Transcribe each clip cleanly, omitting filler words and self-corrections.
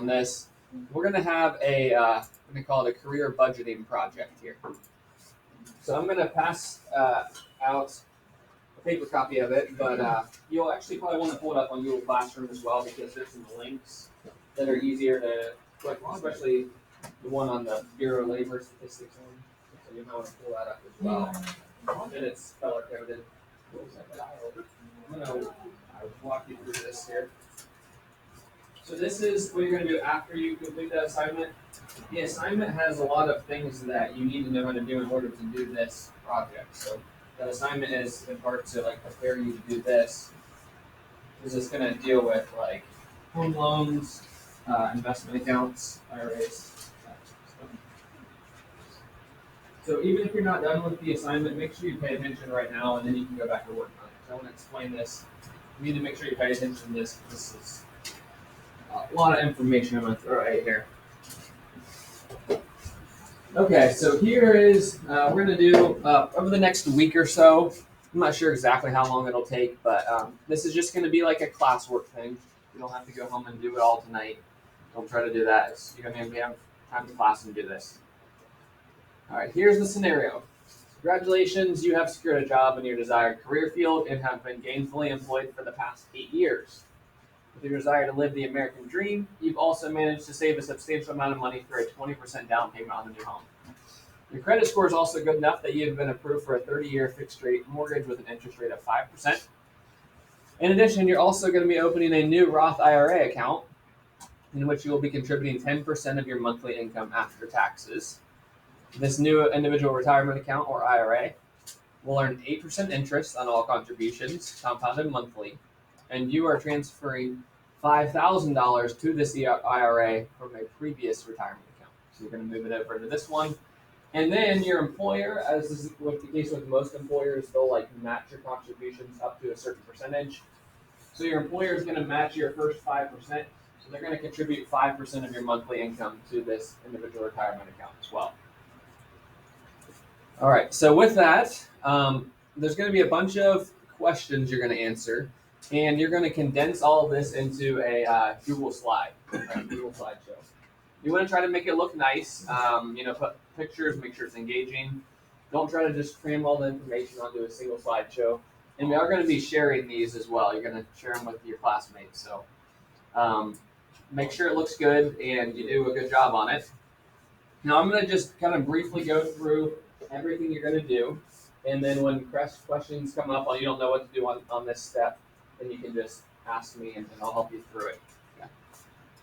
on this. We're going to have I'm going to call it a career budgeting project here. So I'm going to pass out a paper copy of it, but you'll actually probably want to pull it up on Google Classroom as well because there's some links that are easier to click, especially the one on the Bureau of Labor Statistics one. So you might want to pull that up as well. And it's color coded. I'm going to walk you through this here. So this is what you're going to do after you complete that assignment. The assignment has a lot of things that you need to know how to do in order to do this project. So that assignment is in part to like prepare you to do this. This is going to deal with like home loans, investment accounts, IRAs. So even if you're not done with the assignment, make sure you pay attention right now, and then you can go back to work on it. So I want to explain this. You need to make sure you pay attention to this. This is a lot of information I'm going to throw at here. Okay, so here is, we're going to do, over the next week or so, I'm not sure exactly how long it'll take, but this is just going to be like a classwork thing. You don't have to go home and do it all tonight. Don't try to do that. You're going to have time to class and do this. All right, here's the scenario. Congratulations, you have secured a job in your desired career field and have been gainfully employed for the past 8 years. With your desire to live the American dream, you've also managed to save a substantial amount of money for a 20% down payment on the new home. Your credit score is also good enough that you have been approved for a 30-year fixed-rate mortgage with an interest rate of 5%. In addition, you're also going to be opening a new Roth IRA account in which you will be contributing 10% of your monthly income after taxes. This new individual retirement account, or IRA, will earn 8% interest on all contributions, compounded monthly, and you are transferring $5,000 to this IRA from a previous retirement account. So you're going to move it over to this one. And then your employer, as is the case with most employers, they'll like match your contributions up to a certain percentage. So your employer is going to match your first 5%. So they're going to contribute 5% of your monthly income to this individual retirement account as well. All right, so with that, there's going to be a bunch of questions you're going to answer, and you're going to condense all of this into a Google slide, Google slideshow. You want to try to make it look nice, put pictures, make sure it's engaging. Don't try to just cram all the information onto a single slideshow. And we are going to be sharing these as well. You're going to share them with your classmates. So make sure it looks good and you do a good job on it. Now I'm going to just kind of briefly go through everything you're going to do. And then when questions come up, you don't know what to do on this step, then you can just ask me and I'll help you through it. Okay.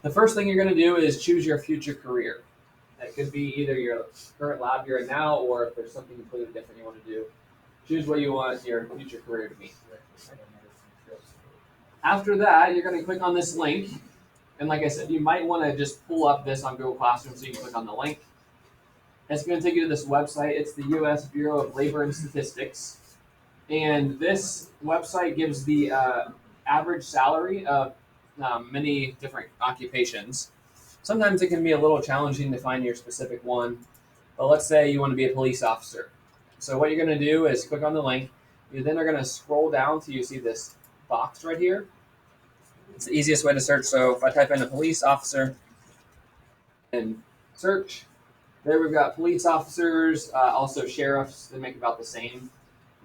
The first thing you're going to do is choose your future career. That could be either your current lab you're in now, or if there's something completely different you want to do, choose what you want your future career to be. After that, you're going to click on this link. And like I said, you might want to just pull up this on Google Classroom so you can click on the link. It's going to take you to this website. It's the U.S. Bureau of Labor and Statistics. And this website gives the average salary of many different occupations. Sometimes it can be a little challenging to find your specific one. But let's say you want to be a police officer. So what you're going to do is click on the link. You then are going to scroll down till you see this box right here. It's the easiest way to search. So if I type in a police officer and search, there we've got police officers, also sheriffs. They make about the same.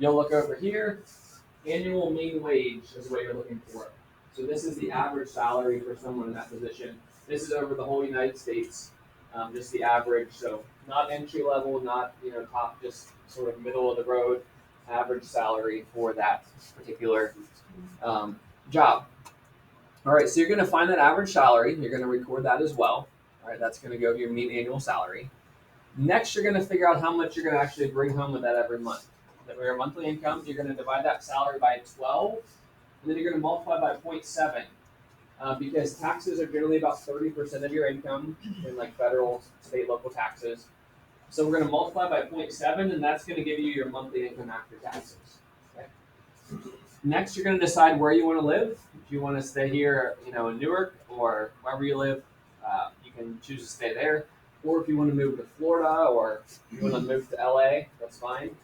You'll look over here. Annual mean wage is what you're looking for. So this is the average salary for someone in that position. This is over the whole United States, just the average. So not entry level, not top, just sort of middle of the road average salary for that particular job. All right, so you're going to find that average salary. You're going to record that as well. All right, that's going to go to your mean annual salary. Next, you're going to figure out how much you're going to actually bring home with that every month. For your monthly income, you're going to divide that salary by 12, and then you're going to multiply by 0.7, because taxes are generally about 30% of your income in like federal, state, local taxes. So we're going to multiply by 0.7, and that's going to give you your monthly income after taxes. Okay? Next, you're going to decide where you want to live. If you want to stay here, in Newark or wherever you live, you can choose to stay there. Or if you want to move to Florida or you want to move to LA, that's fine.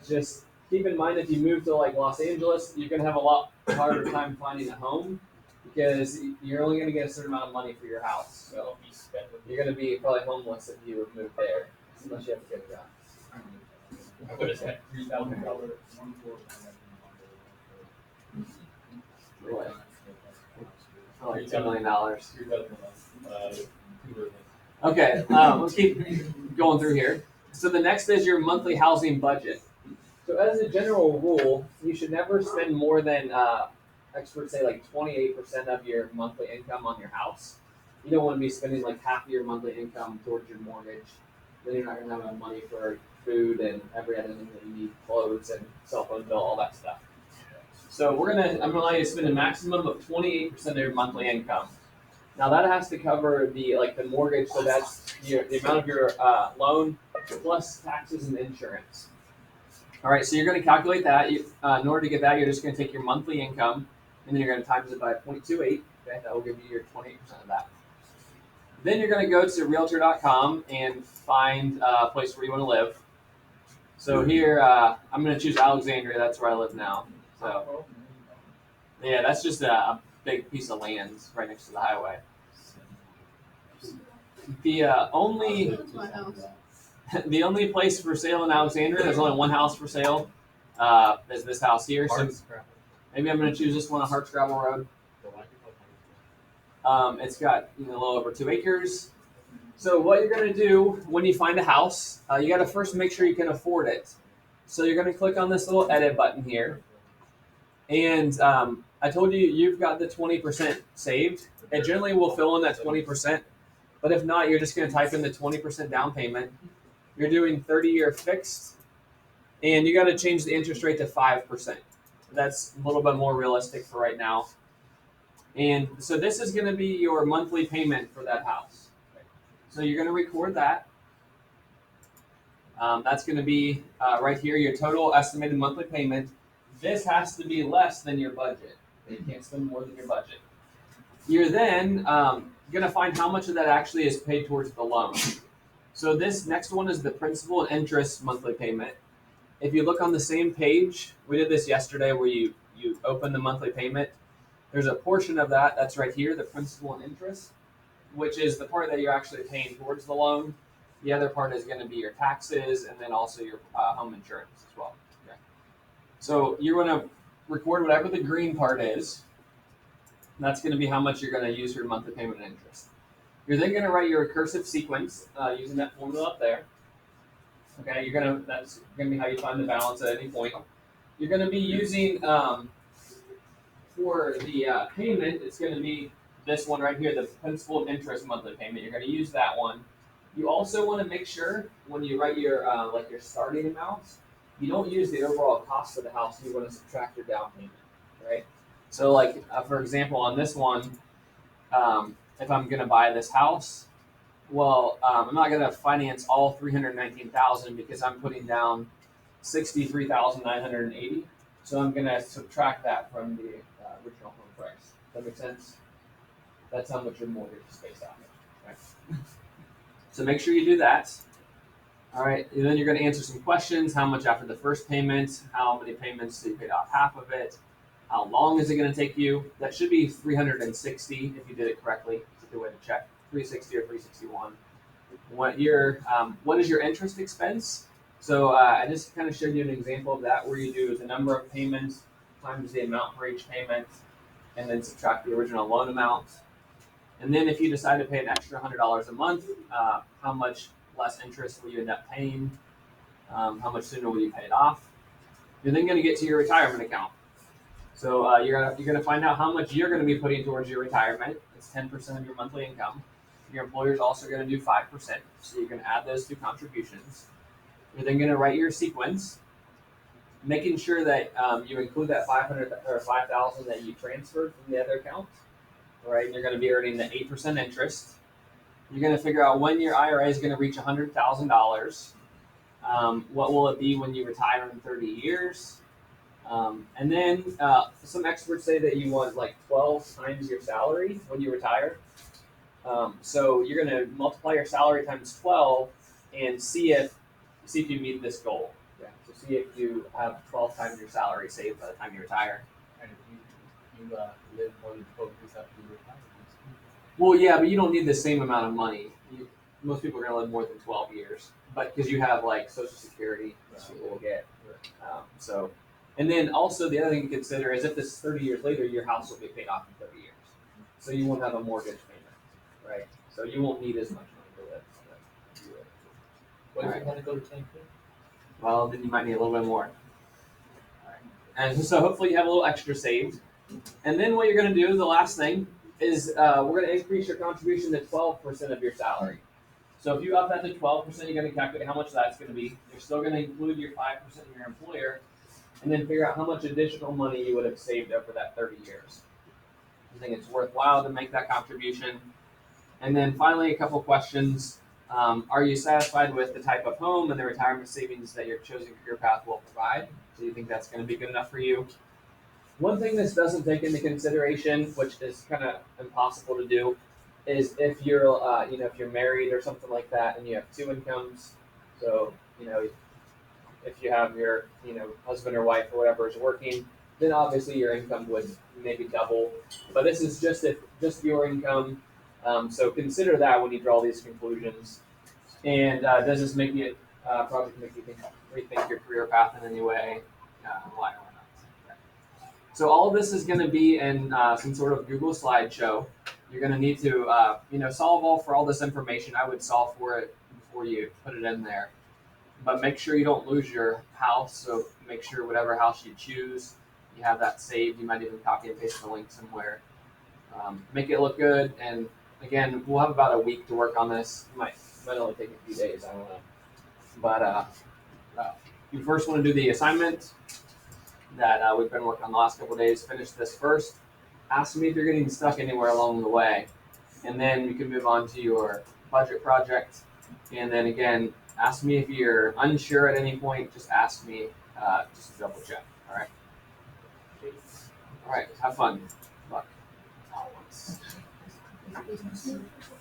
Just keep in mind if you move to like Los Angeles, you're going to have a lot harder time finding a home because you're only going to get a certain amount of money for your house. So you're going to be probably homeless if you move there, unless you have a good job. What is that? $3,000. What? For like $2 million. Okay, let's keep going through here. So the next is your monthly housing budget. So as a general rule, you should never spend more than experts say like 28% of your monthly income on your house. You don't want to be spending like half of your monthly income towards your mortgage. Then you're not going to have enough money for food and every other thing that you need, clothes and cell phone bill, all that stuff. So I'm gonna allow you to spend a maximum of 28% of your monthly income. Now that has to cover the mortgage, so that's the amount of your loan plus taxes and insurance. All right, so you're going to calculate that. In order to get that, you're just going to take your monthly income, and then you're going to times it by 0.28. Okay, that will give you your 28% of that. Then you're going to go to Realtor.com and find a place where you want to live. So here, I'm going to choose Alexandria. That's where I live now. So yeah, that's just a big piece of land right next to the highway. The only the only place for sale in Alexandria, there's only one house for sale, is this house here. So maybe I'm going to choose this one on Hartscrabble Road. It's got a little over 2 acres. So what you're going to do when you find a house, you got to first make sure you can afford it. So you're going to click on this little edit button here. And I told you you've got the 20% saved. It generally will fill in that 20%. But if not, you're just going to type in the 20% down payment. You're doing 30-year fixed. And you got to change the interest rate to 5%. That's a little bit more realistic for right now. And so this is going to be your monthly payment for that house. So you're going to record that. That's going to be right here, your total estimated monthly payment. This has to be less than your budget. You can't spend more than your budget. You're then going to find how much of that actually is paid towards the loan. So this next one is the principal and interest monthly payment. If you look on the same page, we did this yesterday where you open the monthly payment. There's a portion of that that's right here, the principal and interest, which is the part that you're actually paying towards the loan. The other part is going to be your taxes and then also your home insurance as well. Okay. So you're going to record whatever the green part is. And that's going to be how much you're going to use for your monthly payment and interest. You're then going to write your recursive sequence using that formula up there. Okay, that's going to be how you find the balance at any point. You're going to be using for the payment. It's going to be this one right here, the principal and interest monthly payment. You're going to use that one. You also want to make sure when you write your your starting amounts, you don't use the overall cost of the house. You want to subtract your down payment, right? So for example, on this one, if I'm going to buy this house, well, I'm not going to finance all $319,000 because I'm putting down $63,980. So I'm going to subtract that from the original home price. Does that make sense? That's how much your mortgage is based on. Right? So make sure you do that. All right, and then you're going to answer some questions. How much after the first payment? How many payments do you pay off half of it? How long is it going to take you? That should be 360 if you did it correctly. It's a good way to check. 360 or 361. What is your interest expense? So I just kind of showed you an example of that where you do the number of payments times the amount for each payment and then subtract the original loan amount. And then if you decide to pay an extra $100 a month, how much less interest will you end up paying? How much sooner will you pay it off? You're then going to get to your retirement account. So you're gonna find out how much you're going to be putting towards your retirement. It's 10% of your monthly income. Your employer is also going to do 5%. So you're going to add those two contributions. You're then going to write your sequence, making sure that you include that $500 or $5,000 that you transferred from the other account. All right, you're going to be earning the 8% interest. You're going to figure out when your IRA is going to reach $100,000. What will it be when you retire in 30 years? And then some experts say that you want 12 times your salary when you retire. So you're going to multiply your salary times 12 and see if you meet this goal. Yeah. So see if you have 12 times your salary saved by the time you retire. And if you you live more than 12 years after you retire. Well, yeah, but you don't need the same amount of money. Most people are going to live more than 12 years, but because you have like Social Security, most people will get. So, and then also the other thing to consider is if this is 30 years later, your house will be paid off in 30 years, so you won't have a mortgage payment, right? So you won't need as much money to live. What if Alright. you want to go to 10K? Well, then you might need a little bit more. And so hopefully you have a little extra saved. And then what you're going to do, the last thing, is we're going to increase your contribution to 12% of your salary. So if you up that to 12%, you're going to calculate how much that's going to be. You're still going to include your 5% of your employer, and then figure out how much additional money you would have saved over that 30 years. I think it's worthwhile to make that contribution. And then finally, a couple questions. Are you satisfied with the type of home and the retirement savings that your chosen career path will provide? Do you think that's going to be good enough for you? One thing this doesn't take into consideration, which is kind of impossible to do, is if you're, if you're married or something like that, and you have two incomes. So, if you have your, husband or wife or whatever is working, then obviously your income would maybe double. But this is just your income. So consider that when you draw these conclusions. And does this project make you rethink your career path in any way? Why or why not? Okay. So all of this is going to be in some sort of Google slideshow. You're going to need to, solve for all this information. I would solve for it before you put it in there. But make sure you don't lose your house. So make sure whatever house you choose, you have that saved. You might even copy and paste the link somewhere. Make it look good. And again, we'll have about a week to work on this. Might only take a few days. I don't know. But you first want to do the assignment that we've been working on the last couple of days. Finish this first. Ask me if you're getting stuck anywhere along the way. And then you can move on to your budget project. And then again, ask me if you're unsure at any point. Just ask me, just to double check. All right. All right. Have fun. Good luck.